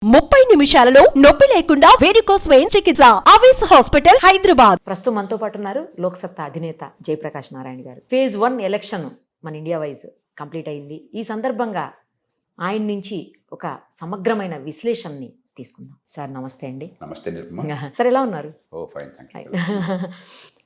30 నిమిషాలలో నొప్పి లేకుండా వేడికోస్ స్వయం చికిత్స ఆవేశ హాస్పిటల్ హైదరాబాద్. ప్రస్తుతం మనతో పాటు ఉన్నారు లోక్సత్తా అధినేత జయప్రకాష్ నారాయణ గారు. ఫేజ్ 1 ఎలక్షన్ మన ఇండియా వైజ్ కంప్లీట్ అయింది. ఈ సందర్భంగా ఆయన నుంచి ఒక సమగ్రమైన విశ్లేషణని తీసుకుందాం. సార్ నమస్తే అండి. నమస్తే నిర్మా. సార్ ఎలా ఉన్నారు? Oh fine, thank you.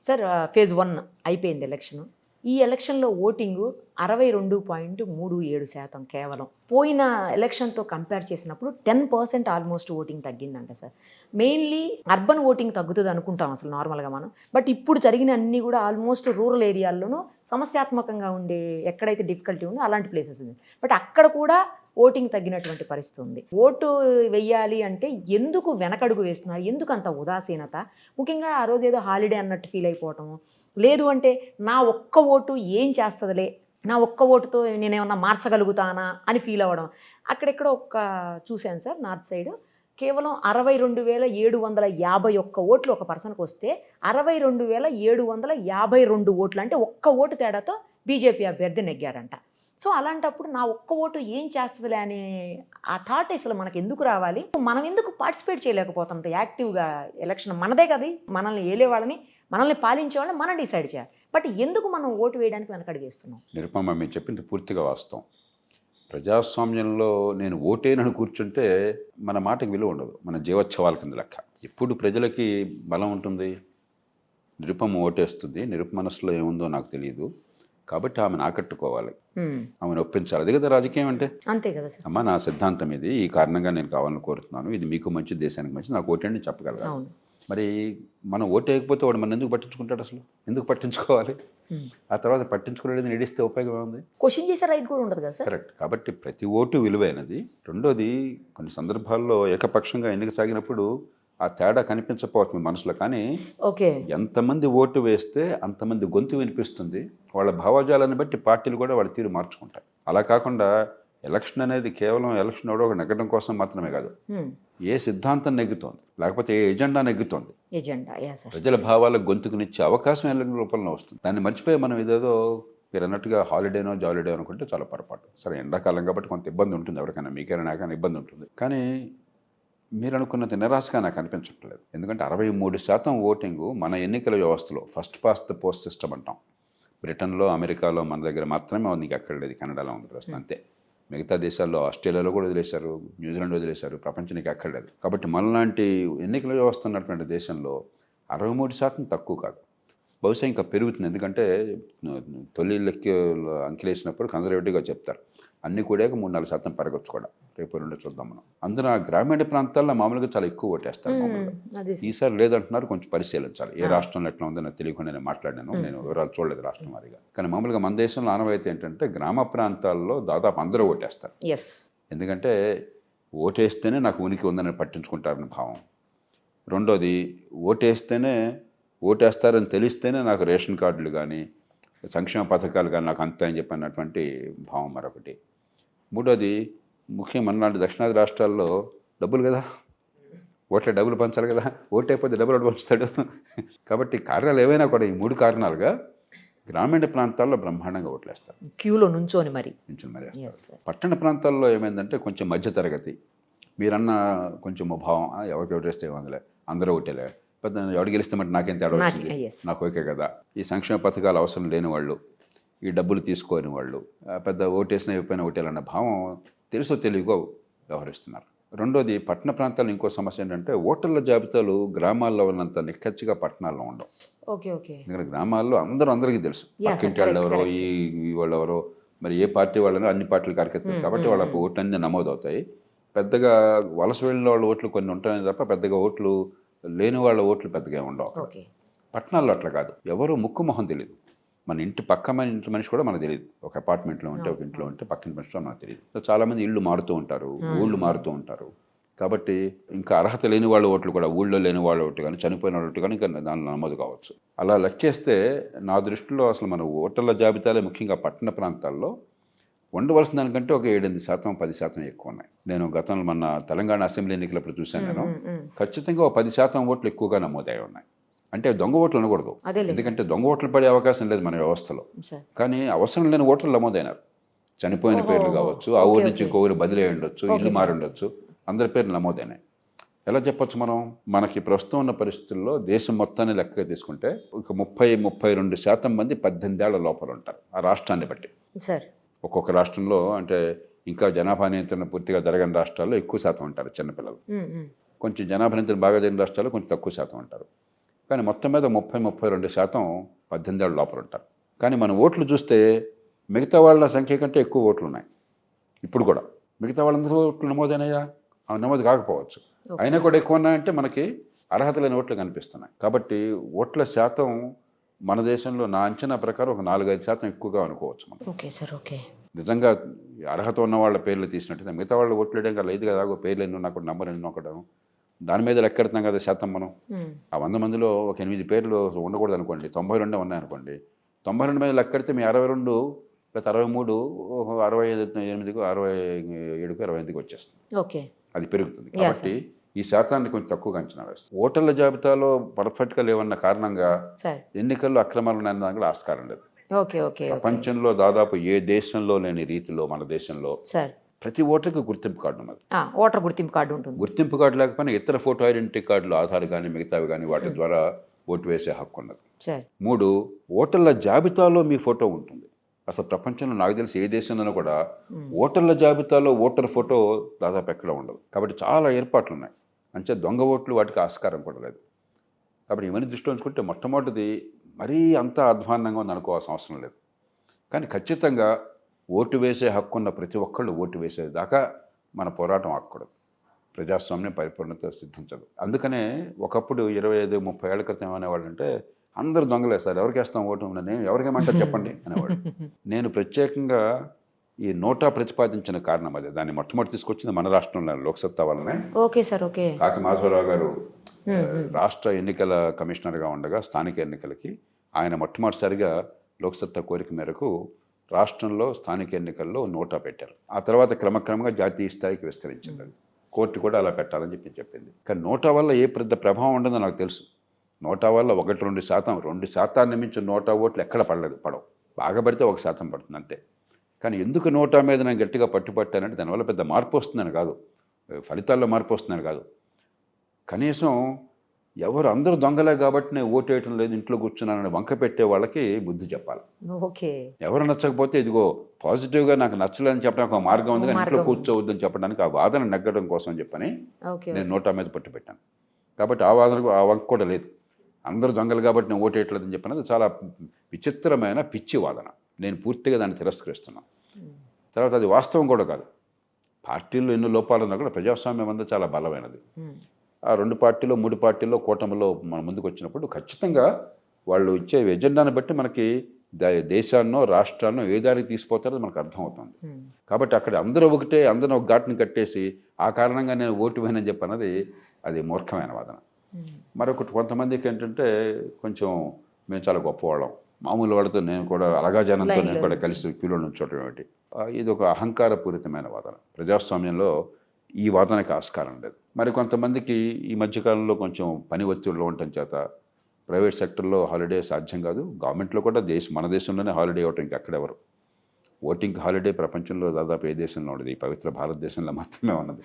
Sir phase 1 అయిపోయింది ఎలక్షన్. ఈ ఎలక్షన్లో ఓటింగు 62.37% కేవలం. పోయిన ఎలక్షన్తో కంపేర్ చేసినప్పుడు 10% ఆల్మోస్ట్ ఓటింగ్ తగ్గిందంట సార్. మెయిన్లీ అర్బన్ ఓటింగ్ తగ్గుతుంది అనుకుంటాం అసలు నార్మల్గా మనం. బట్ ఇప్పుడు జరిగిన అన్నీ కూడా ఆల్మోస్ట్ రూరల్ ఏరియాల్లోనూ సమస్యాత్మకంగా ఉండే ఎక్కడైతే డిఫికల్టీ ఉందో అలాంటి ప్లేసెస్ ఉంది. బట్ అక్కడ కూడా ఓటింగ్ తగ్గినటువంటి పరిస్థితి ఉంది. ఓటు వెయ్యాలి అంటే ఎందుకు వెనకడుగు వేస్తున్నారు? ఎందుకు అంత ఉదాసీనత? ముఖ్యంగా ఆ రోజు ఏదో హాలిడే అన్నట్టు ఫీల్ అయిపోవటము, లేదు అంటే నా ఒక్క ఓటు ఏం చేస్తుందిలే, నా ఒక్క ఓటుతో నేనేమన్నా మార్చగలుగుతానా అని ఫీల్ అవ్వడం. అక్కడెక్కడ చూశాను సార్, నార్త్ సైడ్ కేవలం 62,751 ఓట్లు ఒక పర్సన్కి వస్తే 62,752 ఓట్లు, అంటే ఒక్క ఓటు తేడాతో బీజేపీ అభ్యర్థి నెగ్గాడంట. సో అలాంటప్పుడు నా ఒక్క ఓటు ఏం చేస్తుందిలే అనే ఆ థాట్ అసలు మనకు ఎందుకు రావాలి? మనం ఎందుకు పార్టిసిపేట్ చేయలేకపోతుంది యాక్టివ్గా? ఎలక్షన్ మనదే కదా, మనల్ని ఏలే వాళ్ళని, మనల్ని పాలించే వాళ్ళని మనం డిసైడ్ చేయాలి. బట్ ఎందుకు మనం ఓటు వేయడానికి వెనకడుగేస్తున్నాం? నిరుపమ, మీరు చెప్పింది పూర్తిగా వాస్తవం. ప్రజాస్వామ్యంలో నేను ఓటేనని కూర్చుంటే మన మాటకి విలువ ఉండదు, మన జీవోత్సవాల కింద లెక్క. ఎప్పుడు ప్రజలకి బలం ఉంటుంది? నిరుపమ ఓటేస్తుంది, నిరుపమ మనసులో ఏముందో నాకు తెలియదు, కాబట్టి ఆమెను ఆకట్టుకోవాలి, ఆమెను ఒప్పించాలి. అది కదా రాజకీయం అంటే. అంతే కదా సార్. అమ్మ, నా సిద్ధాంతం ఇది, ఈ కారణంగా నేను కావాలని కోరుతున్నాను, ఇది మీకు మంచి, దేశానికి మంచి, నాకు ఓటేండి చెప్పగలగాలి. మరి మనం ఓటు వేయకపోతే వాడు మన ఎందుకు పట్టించుకుంటాడు? అసలు ఎందుకు పట్టించుకోవాలి? ఆ తర్వాత పట్టించుకోలేదు నడిస్తే ఉపయోగం ఉంది? క్వశ్చన్ చేసే రైట్ కూడా ఉండదు కదా సార్. కరెక్ట్. కాబట్టి ప్రతి ఓటు విలువైనది. రెండోది, కొన్ని సందర్భాల్లో ఏకపక్షంగా ఎన్నిక సాగినప్పుడు ఆ తేడా కనిపించకపోవచ్చు మనసులో, కానీ ఓకే, ఎంతమంది ఓటు వేస్తే అంతమంది గొంతు వినిపిస్తుంది. వాళ్ళ భావజాలాన్ని బట్టి పార్టీలు కూడా వాళ్ళ తీరు మార్చుకుంటాయి. అలా కాకుండా ఎలక్షన్ అనేది కేవలం ఎలక్షన్ ఎవడో ఒక నెగ్గడం కోసం మాత్రమే కాదు, ఏ సిద్ధాంతం నెగ్గుతోంది, లేకపోతే ఏ ఎజెండా నెగ్గుతోంది, ప్రజల భావాలకు గొంతుకునిచ్చే అవకాశం ఎలక్షన్ రూపంలో వస్తుంది. దాన్ని మర్చిపోయి మనం ఇదేదో మీరు అన్నట్టుగా హాలిడేనో జాలిడే అనుకుంటే చాలా పొరపాటు. సరే, ఎండాకాలం కాబట్టి కొంత ఇబ్బంది ఉంటుంది ఎవరికైనా, మీకైనా నాకైనా ఇబ్బంది ఉంటుంది, కానీ మీరు అనుకున్నది నిరాశగా నాకు అనిపించట్లేదు. ఎందుకంటే 63% ఓటింగు మన ఎన్నికల వ్యవస్థలో first past the post system అంటాం. బ్రిటన్లో, అమెరికాలో, మన దగ్గర మాత్రమే ఉంది, అక్కడ లేదు. కెనడాలో ఉంది ప్రస్తుతం, అంతే. మిగతా దేశాల్లో, ఆస్ట్రేలియాలో కూడా వదిలేశారు, న్యూజిలాండ్ వదిలేశారు, ప్రపంచానికి అక్కర్లేదు. కాబట్టి మనలాంటి ఎన్నికల వ్యవస్థ ఉన్నటువంటి దేశంలో 63% తక్కువ కాదు, బహుశా ఇంకా పెరుగుతుంది. ఎందుకంటే తొలి అంకెలేసినప్పుడు కన్జర్వేటివ్గా చెప్తారు, అన్ని కూడా 3-4% పెరగచ్చు కూడా, రేపు రెండు చూద్దాం మనం. అందున గ్రామీణ ప్రాంతాల్లో మామూలుగా చాలా ఎక్కువ ఓటేస్తారు మామూలుగా. ఈసారి లేదంటున్నారు, కొంచెం పరిశీలించాలి. ఏ రాష్ట్రంలో ఎట్లా ఉందో నాకు తెలియకుండా నేను మాట్లాడాను, నేను వివరాలు చూడలేదు రాష్ట్రం వారిగా. కానీ మామూలుగా మన దేశంలో ఆనవాయితీ ఏంటంటే గ్రామ ప్రాంతాల్లో దాదాపు అందరూ ఓటేస్తారు. ఎందుకంటే ఓటేస్తేనే నాకు ఉనికి ఉందని పట్టించుకుంటారని భావం. రెండోది, ఓటేస్తారని తెలిస్తేనే నాకు రేషన్ కార్డులు కానీ సంక్షేమ పథకాలు కానీ నాకు అంతా అని చెప్పినటువంటి భావం మరొకటి. మూడోది, ముఖ్యంగా మనలాంటి దక్షిణాది రాష్ట్రాల్లో డబ్బులు కదా, ఓట్లే డబ్బులు పంచాలి కదా, ఓటైపోతే డబ్బులు ఒకటి పంచుతాడు. కాబట్టి కారణాలు ఏవైనా కూడా, ఈ 3 కారణాలుగా గ్రామీణ ప్రాంతాల్లో బ్రహ్మాండంగా ఓట్లేస్తారు, క్యూలో నుంచొని మరి వేస్తారు. పట్టణ ప్రాంతాల్లో ఏమైందంటే కొంచెం మధ్యతరగతి, మీరన్న కొంచెం భావం, ఎవరికి ఓటేస్తే ఏమందిలే, అందరూ ఓటేలే, పెద్ద ఎవడు గెలిస్తామంటే నాకేం తేడా వచ్చింది, నాకు ఓకే కదా. ఈ సంక్షేమ పథకాలు అవసరం లేని వాళ్ళు, ఈ డబ్బులు తీసుకోని వాళ్ళు, పెద్ద ఓటేసిన అయిపోయిన ఓటేలన్న భావం తెలుసో తెలియకో వ్యవహరిస్తున్నారు. రెండోది, పట్టణ ప్రాంతాల్లో ఇంకో సమస్య ఏంటంటే ఓటర్ల జాబితాలు గ్రామాల్లో ఉన్నంత నిక్కచ్చిగా పట్టణాల్లో ఉండవు. ఎందుకంటే గ్రామాల్లో అందరికీ తెలుసు, పక్కింటి వాళ్ళు ఎవరో, ఈ వాళ్ళు ఎవరో, మరి ఏ పార్టీ వాళ్ళనో అన్ని పార్టీలు కార్యకర్తలు, కాబట్టి వాళ్ళ ఓట్లు అన్నీ నమోదవుతాయి. పెద్దగా వలస వెళ్ళిన వాళ్ళ ఓట్లు కొన్ని ఉంటాయని తప్ప పెద్దగా ఓట్లు లేని వాళ్ళ ఓట్లు పెద్దగా ఉండవు. పట్టణాల్లో అట్లా కాదు, ఎవరు ముక్కు మొహం తెలియదు. మన ఇంటి ఇంటి మనిషి కూడా మనకు తెలియదు. ఒక అపార్ట్మెంట్లో ఉంటే, ఒక ఇంట్లో ఉంటే పక్కన మనిషి కూడా మనకు తెలియదు. చాలామంది ఇళ్ళు మారుతూ ఉంటారు, ఊళ్ళు మారుతూ ఉంటారు. కాబట్టి ఇంకా అర్హత లేని వాళ్ళ ఓట్లు కూడా, ఊళ్ళో లేని వాళ్ళ ఓట్లు కానీ, చనిపోయిన వాళ్ళ ఓట్లు కానీ ఇంకా దానిలో నమోదు కావచ్చు. అలా లెక్కేస్తే నా దృష్టిలో అసలు మన ఓటర్ల జాబితాలే ముఖ్యంగా పట్టణ ప్రాంతాల్లో ఉండవలసిన దానికంటే ఒక 7-8%, 10% ఎక్కువ ఉన్నాయి. నేను గతంలో మన తెలంగాణ అసెంబ్లీ ఎన్నికలప్పుడు చూశాను, నేను ఖచ్చితంగా 10% ఓట్లు ఎక్కువగా నమోదై ఉన్నాయి. అంటే దొంగ ఓట్లు అనకూడదు, ఎందుకంటే దొంగ ఓట్లు పడే అవకాశం లేదు మన వ్యవస్థలో, కానీ అవసరం లేని ఓట్లు నమోదైనారు. చనిపోయిన పేర్లు కావచ్చు, ఆ ఊరి నుంచి ఇంకో ఊరు బదిలీ ఉండొచ్చు, ఇల్లు మారి ఉండొచ్చు, అందరి పేర్లు నమోదైనాయి. ఎలా చెప్పొచ్చు మనం? మనకి ప్రస్తుతం ఉన్న పరిస్థితుల్లో దేశం మొత్తాన్ని లెక్కగా తీసుకుంటే ఒక 30-32% మంది 18 ఏళ్ల లోపల ఉంటారు ఆ రాష్ట్రాన్ని బట్టి. సార్ ఒక్కొక్క రాష్ట్రంలో అంటే ఇంకా జనాభా నియంత్రణ పూర్తిగా జరగని రాష్ట్రాల్లో ఎక్కువ శాతం ఉంటారు చిన్నపిల్లలు. కొంచెం జనాభా నియంత్రణ బాగా జరిగిన రాష్ట్రాల్లో కొంచెం తక్కువ శాతం ఉంటారు. కానీ మొత్తం మీద 30-32% 18 ఏళ్ల లోపల ఉంటారు. కానీ మన ఓట్లు చూస్తే మిగతా వాళ్ళ సంఖ్య కంటే ఎక్కువ ఓట్లు ఉన్నాయి ఇప్పుడు కూడా. మిగతా వాళ్ళందరూ ఓట్లు నమోదైనాయా? నమోదు కాకపోవచ్చు, అయినా కూడా ఎక్కువ ఉన్నాయంటే మనకి అర్హత లేని ఓట్లు కనిపిస్తున్నాయి. కాబట్టి ఓట్ల శాతం మన దేశంలో నా అంచనా ప్రకారం ఒక 4-5% ఎక్కువగా అనుకోవచ్చు మనం. Okay sir, okay. నిజంగా అర్హత ఉన్న వాళ్ళ పేర్లు తీసినట్టు మిగతా వాళ్ళు ఓట్లు వేయడం కదా లేదు కదా, పేర్లు ఎన్నో నాకు నంబర్ ఎన్నో ఒకటి దాని మీద లెక్కెడుతున్నాం కదా శాతం మనం. ఆ 100 మందిలో ఒక 8 పేర్లు ఉండకూడదు అనుకోండి, 92 ఉన్నాయనుకోండి, 92 మీద లెక్కెడితే మీ 62 లేదా 63 68కు 67కు 28కి వచ్చేస్తుంది. ఓకే, అది పెరుగుతుంది. కాబట్టి ఈ శాతాన్ని కొంచెం తక్కువగా అంచనా వేస్తుంది. ఓటర్ల జాబితాలో పర్ఫెక్ట్గా లేవన్న కారణంగా ఎన్నికల్లో అక్రమాలు ఉన్నాయన్న కూడా ఆస్కారం లేదు. ప్రపంచంలో దాదాపు ఏ దేశంలో లేని రీతిలో మన దేశంలో ప్రతి ఓటర్కి గుర్తింపు కార్డు ఉన్నది. ఓటర్ గుర్తింపు కార్డు ఉంటుంది. గుర్తింపు కార్డు లేకపోయినా ఇతర ఫోటో ఐడెంటిటీ కార్డులు, ఆధార్ కానీ మిగతావి కానీ వాటి ద్వారా ఓటు వేసే హక్కు ఉన్నది. 3, ఓటర్ల జాబితాలో మీ ఫోటో ఉంటుంది. అసలు ప్రపంచంలో నాకు తెలిసి ఏ దేశంలోనూ కూడా ఓటర్ల జాబితాలో ఓటర్ ఫోటో దాదాపు ఎక్కడ ఉండదు. కాబట్టి చాలా ఏర్పాట్లు ఉన్నాయి. అంటే దొంగ ఓట్లు వాటికి ఆస్కారం కూడా లేదు. కాబట్టి ఇవన్నీ దృష్టిలో ఉంచుకుంటే మొట్టమొదటిది మరీ అంత అధ్వాన్నంగా ఉంది అనుకోవాల్సిన అవసరం లేదు. కానీ ఖచ్చితంగా ఓటు వేసే హక్కు ఉన్న ప్రతి ఒక్కళ్ళు ఓటు వేసేదాకా మన పోరాటం ఆగకూడదు. ప్రజాస్వామ్యం పరిపూర్ణత సిద్ధించదు. అందుకనే ఒకప్పుడు 25-30 ఏళ్ల క్రితం ఏమనేవాళ్ళు అంటే అందరూ దొంగలే సార్, ఎవరికి వేస్తాం ఓటు, నేను ఎవరికేమంటారు చెప్పండి అనేవాడు. నేను ప్రత్యేకంగా ఈ నోటా ప్రతిపాదించిన కారణం అదే. దాన్ని మొట్టమొదటి తీసుకొచ్చింది మన రాష్ట్రంలో లోక్సత్తా వల్లనే. Okay sir, okay. కాకి మాధవరావు గారు రాష్ట్ర ఎన్నికల కమిషనర్గా ఉండగా స్థానిక ఎన్నికలకి ఆయన మొట్టమొదటిసారిగా లోక్సత్తా కోరిక మేరకు రాష్ట్రంలో స్థానిక ఎన్నికల్లో నోటా పెట్టారు. ఆ తర్వాత క్రమక్రమంగా జాతీయ స్థాయికి విస్తరించింది. కోర్టు కూడా అలా పెట్టాలని చెప్పింది. కానీ నోటా వల్ల ఏ పెద్ద ప్రభావం ఉండదో నాకు తెలుసు. నోటా వల్ల 1-2% మించి నోటా ఓట్లు ఎక్కడ పడవు. బాగా పడితే 1% పడుతుంది అంతే. కానీ ఎందుకు నోటా మీద నేను గట్టిగా పట్టుపట్టానంటే దానివల్ల పెద్ద మార్పు వస్తుందని కాదు, ఫలితాల్లో మార్పు వస్తుందని కాదు. కనీసం ఎవరు అందరూ దొంగలే కాబట్టి నేను ఓటు వేయటం లేదు, ఇంట్లో కూర్చున్నానని వంక పెట్టే వాళ్ళకి బుద్ధి చెప్పాలి. ఓకే. ఎవరు నచ్చకపోతే ఇదిగో పాజిటివ్గా నాకు నచ్చలేదని చెప్పడానికి ఒక మార్గం ఉంది, కానీ ఇంట్లో కూర్చోవద్దని చెప్పడానికి ఆ వాదన నెగ్గడం కోసం చెప్పని నేను నోటా మీద పట్టుపెట్టాను. కాబట్టి ఆ వంక కూడా లేదు. అందరూ దొంగలు కాబట్టి నేను ఓటు వేయట్లేదని చెప్పినది చాలా విచిత్రమైన పిచ్చి వాదన. నేను పూర్తిగా దాన్ని తిరస్కరిస్తున్నాను. తర్వాత అది వాస్తవం కూడా కాదు. పార్టీల్లో ఎన్నో లోపాలున్నా కూడా ప్రజాస్వామ్యం అంతా చాలా బలమైనది. ఆ 2 పార్టీలో 3 పార్టీల్లో కూటమిలో మన ముందుకు వచ్చినప్పుడు ఖచ్చితంగా వాళ్ళు ఇచ్చే ఎజెండాను బట్టి మనకి దేశాన్నో రాష్ట్రాన్నో ఏ దారికి తీసుకుపోతారో మనకు అర్థమవుతుంది. కాబట్టి అక్కడ అందరూ ఒకటే, అందరూ ఒక ఘాటుని కట్టేసి ఆ కారణంగా నేను ఓటు వేయనని చెప్పన్నది అది మూర్ఖమైన వాదన. మరొకటి కొంతమందికి ఏంటంటే కొంచెం మేము చాలా గొప్పవాళ్ళం, మామూలు వాళ్ళతో నేను కూడా అలాగా జనంతో నేను కూడా కలిసి క్యూలో నుంచోవటం ఏమిటి, ఇది ఒక అహంకారపూరితమైన వాదన. ప్రజాస్వామ్యంలో ఈ వాదనకి ఆస్కారం లేదు. మరి కొంతమందికి ఈ మధ్యకాలంలో కొంచెం పని ఒత్తిడిలో ఉండటం చేత ప్రైవేట్ సెక్టర్లో హాలిడే సాధ్యం కాదు, గవర్నమెంట్లో కూడా మన దేశంలోనే హాలిడే ఇవ్వటం ఇంకెక్కడెవరు. ఓటింగ్ హాలిడే ప్రపంచంలో దాదాపు ఏ దేశంలో ఉండదు, ఈ పవిత్ర భారతదేశంలో మాత్రమే ఉన్నది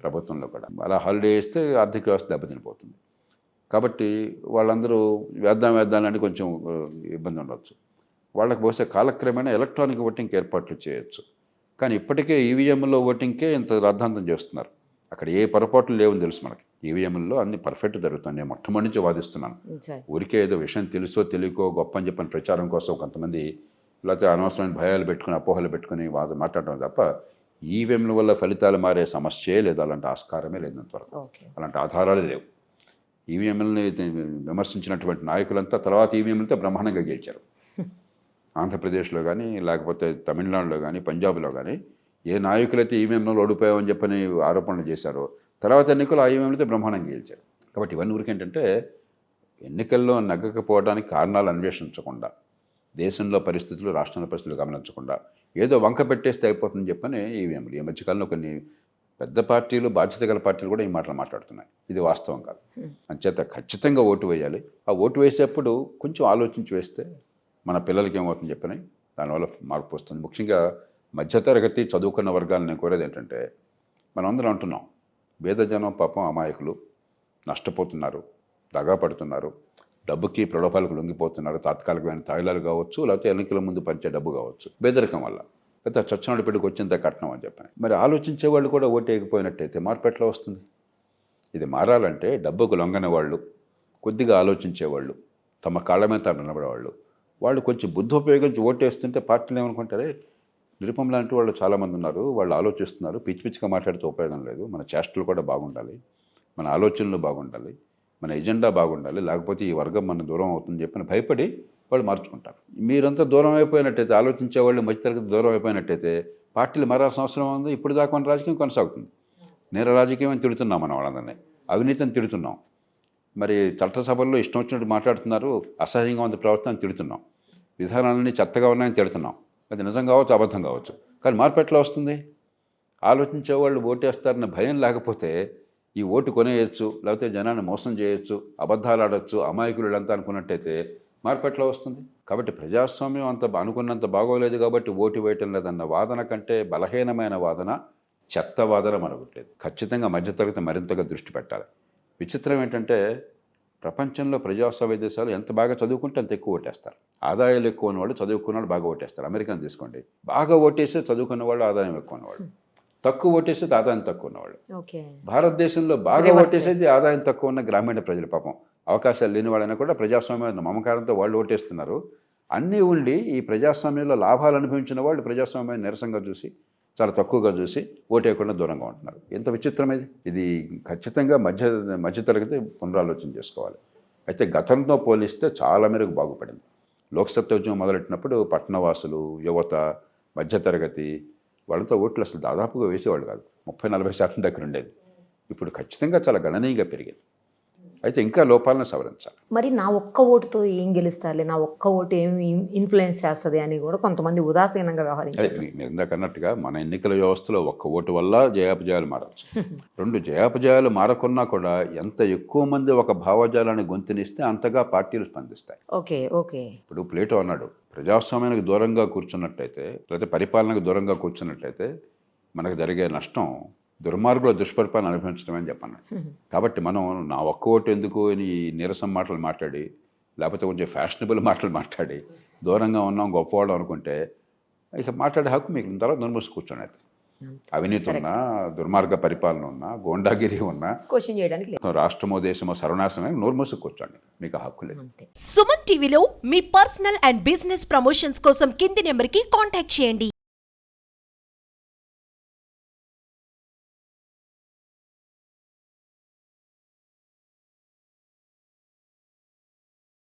ప్రభుత్వంలో కూడా. అలా హాలిడే ఇస్తే ఆర్థిక వ్యవస్థ దెబ్బతినిపోతుంది. కాబట్టి వాళ్ళందరూ వేద్దామని కొంచెం ఇబ్బంది ఉండవచ్చు. వాళ్ళకి బహుశా కాలక్రమేణా ఎలక్ట్రానిక్ ఓటింగ్కి ఏర్పాట్లు చేయొచ్చు. కానీ ఇప్పటికే ఈవీఎంలో ఓటింగ్కే ఇంత రాద్ధాంతం చేస్తున్నారు. అక్కడ ఏ పొరపాట్లు లేవని తెలుసు మనకి. ఈవీఎంలో అన్ని పర్ఫెక్ట్ జరుగుతుంది. నేను మొట్టమొదటి నుంచి వాదిస్తున్నాను. ఊరికే ఏదో విషయం తెలుసో తెలియకో గొప్ప అని చెప్పిన ప్రచారం కోసం కొంతమంది లేకపోతే అనవసరమైన భయాలు పెట్టుకుని అపోహలు పెట్టుకుని మాట్లాడడం తప్ప ఈవీఎంల వల్ల ఫలితాలు మారే సమస్యే లేదు. అలాంటి ఆస్కారమే లేనంతవరకు, అలాంటి ఆధారాలే లేవు. ఈవీఎంలని విమర్శించినటువంటి నాయకులంతా తర్వాత ఈవీఎంలతో బ్రహ్మాండంగా గెలిచారు. ఆంధ్రప్రదేశ్లో కానీ లేకపోతే తమిళనాడులో కానీ పంజాబ్లో కానీ ఏ నాయకులైతే ఈవీఎంలో ఓడిపోయామని చెప్పని ఆరోపణలు చేశారో తర్వాత ఎన్నికలు ఆ ఈవీఎంలతో బ్రహ్మాండంగా గెలిచారు. కాబట్టి ఇవన్నీ ఊరికి ఏంటంటే ఎన్నికల్లో నగ్గకపోవడానికి కారణాలు అన్వేషించకుండా, దేశంలో పరిస్థితులు రాష్ట్రంలో పరిస్థితులు గమనించకుండా ఏదో వంక పెట్టేస్తే అయిపోతుందని చెప్పని ఈవీఎంలు ఈ మధ్యకాలంలో కొన్ని పెద్ద పార్టీలు, బాధ్యత గల పార్టీలు కూడా ఈ మాటలు మాట్లాడుతున్నాయి. ఇది వాస్తవం కాదు. అంచేత ఖచ్చితంగా ఓటు వేయాలి. ఆ ఓటు వేసేప్పుడు కొంచెం ఆలోచించి వేస్తే మన పిల్లలకి ఏమవుతుందని చెప్పని దానివల్ల మార్పు వస్తుంది. ముఖ్యంగా మధ్యతరగతి చదువుకున్న వర్గాలను నేను కోరేది ఏంటంటే, మనం అందరం అంటున్నాం పేద జనం పాపం అమాయకులు నష్టపోతున్నారు, దగా పడుతున్నారు, డబ్బుకి ప్రలోభాలకు లొంగిపోతున్నారు. తాత్కాలికమైన తాయిలాలు కావచ్చు, లేకపోతే ఎన్నికల ముందు పంచే డబ్బు కావచ్చు, పేదరికం వల్ల లేకపోతే చచ్చనాడు పెట్టుకు వచ్చింత కట్నం అని చెప్పని. మరి ఆలోచించే వాళ్ళు కూడా ఓటేయకపోయినట్టయితే మార్పు ఎట్లా వస్తుంది? ఇది మారాలంటే డబ్బుకు లొంగని వాళ్ళు, కొద్దిగా ఆలోచించేవాళ్ళు, తమ కాళ్ళ మీద తాను నిలబడేవాళ్ళు, వాళ్ళు కొంచెం బుద్ధి ఉపయోగించి ఓటేస్తుంటే పార్టీలు ఏమనుకుంటారే, నిరుపం లాంటి వాళ్ళు చాలామంది ఉన్నారు, వాళ్ళు ఆలోచిస్తున్నారు, పిచ్చి పిచ్చిగా మాట్లాడితే ఉపయోగం లేదు, మన చేష్టలు కూడా బాగుండాలి, మన ఆలోచనలు బాగుండాలి, మన ఎజెండా బాగుండాలి, లేకపోతే ఈ వర్గం మన దూరం అవుతుందని చెప్పని భయపడి వాళ్ళు మార్చుకుంటారు. మీరంతా దూరం అయిపోయినట్టయితే, ఆలోచించే వాళ్ళు మధ్యతరగతి దూరం అయిపోయినట్టయితే పార్టీలు మారాల్సిన అవసరం ఉంది. ఇప్పుడు దాకా మన రాజకీయం కొనసాగుతుంది. నేర రాజకీయం అని తిడుతున్నాం మనం వాళ్ళందరినీ, అవినీతిని తిడుతున్నాం, మరి చట్టసభల్లో ఇష్టం వచ్చినట్టు మాట్లాడుతున్నారు, అసహ్యంగా ఉంది ప్రవర్తన అని తిడుతున్నాం, విధానాలన్నీ చెత్తగా ఉన్నాయని తిడుతున్నాం. అది నిజం కావచ్చు, అబద్ధం కావచ్చు, కానీ మార్పు ఎట్లా వస్తుంది? ఆలోచించే వాళ్ళు ఓటేస్తారన్న భయం లేకపోతే ఈ ఓటు కొనేయచ్చు, లేకపోతే జనాన్ని మోసం చేయొచ్చు, అబద్ధాలు ఆడచ్చు, అమాయకులు అంతా అనుకున్నట్టయితే మార్పు ఎట్లా వస్తుంది? కాబట్టి ప్రజాస్వామ్యం అంత అనుకున్నంత బాగోలేదు కాబట్టి ఓటు వేయటం లేదన్న వాదన కంటే బలహీనమైన వాదన, చెత్త వాదన మనకుట్లేదు. ఖచ్చితంగా మధ్యతరగతి మరింతగా దృష్టి పెట్టాలి. విచిత్రం ఏంటంటే ప్రపంచంలో ప్రజాస్వామ్య దేశాలు ఎంత బాగా చదువుకుంటే అంత ఎక్కువ ఓటేస్తారు. ఆదాయాలు ఎక్కువ ఉన్నవాళ్ళు చదువుకున్న వాళ్ళు బాగా ఓటేస్తారు. అమెరికాను తీసుకోండి, బాగా ఓటేస్తే చదువుకున్న వాళ్ళు ఆదాయం ఎక్కువ ఉన్నవాళ్ళు, తక్కువ ఓటేసేది ఆదాయం తక్కువ ఉన్నవాళ్ళు. భారతదేశంలో బాగా ఓటేసేది ఆదాయం తక్కువ ఉన్న గ్రామీణ ప్రజలు, పాపం అవకాశాలు లేని వాళ్ళైనా కూడా ప్రజాస్వామ్యం మమకారంతో వాళ్ళు ఓటేస్తున్నారు. అన్నీ ఉండి ఈ ప్రజాస్వామ్యంలో లాభాలు అనుభవించిన వాళ్ళు ప్రజాస్వామ్యాన్ని నిరసంగా చూసి, చాలా తక్కువగా చూసి ఓటేయకుండా దూరంగా ఉంటున్నారు. ఎంత విచిత్రం ఇది ఖచ్చితంగా మధ్యతరగతి పునరాలోచన చేసుకోవాలి. అయితే గతంతో పోలిస్తే చాలా మేరకు బాగుపడింది. లోక్సత్తా ఉద్యమం మొదలెట్టినప్పుడు పట్టణవాసులు, యువత, మధ్యతరగతి వాళ్ళతో ఓట్లు అసలు దాదాపుగా వేసేవాళ్ళు కాదు, 30-40% దగ్గర ఉండేది. ఇప్పుడు ఖచ్చితంగా చాలా గణనీయంగా పెరిగింది. అయితే ఇంకా లోపాలను సవరించాలి. మరి నా ఒక్క ఓటుతో ఏం గెలుస్తారులే, నా ఒక్క ఓటు ఏమి ఇన్ఫ్లుయెన్స్ చేస్తుంది అని కూడా కొంతమంది ఉదాసీనంగా వ్యవహరించారు. మీరు ఇందాకన్నట్టుగా మన ఎన్నికల వ్యవస్థలో ఒక్క ఓటు వల్ల జయాపజయాలు మారచ్చు. 2 జయాపజయాలు మారకున్నా కూడా ఎంత ఎక్కువ మంది ఒక భావజాలాన్ని గొంతునిస్తే అంతగా పార్టీలు స్పందిస్తాయి. ఓకే ఓకే ఇప్పుడు ప్లేటో అన్నాడు, ప్రజాస్వామ్యానికి దూరంగా కూర్చున్నట్టయితే, లేకపోతే పరిపాలనకు దూరంగా కూర్చున్నట్టయితే మనకు జరిగే నష్టం దుర్మార్గుల దుష్పరిపాలన అనుభవించడం అని చెప్పన్నాడు. కాబట్టి మనం నా ఒక్క ఓటు ఎందుకు అని నీరసం మాటలు మాట్లాడి, లేకపోతే కొంచెం ఫ్యాషనబుల్ మాటలు మాట్లాడి దూరంగా ఉన్నాం, గొప్పవాడు అనుకుంటే ఇక మాట్లాడే హక్కు మీకు తర్వాత నోరుమూసి కూర్చొని. అవినీతి ఉన్నా, దుర్మార్గ పరిపాలన ఉన్నా, గోండాగిరి ఉన్నా, క్వశ్చన్ చేయడానికి లేదు. రాష్ట్రమో దేశమో సర్వనాశనమే, నోరుమూసి కూర్చోండి, మీకు హక్కు లేదు. సుమన్ టీవీలో మీ పర్సనల్ అండ్ బిజినెస్ ప్రమోషన్స్ కోసం కింది నెంబర్కి కాంటాక్ట్ చేయండి.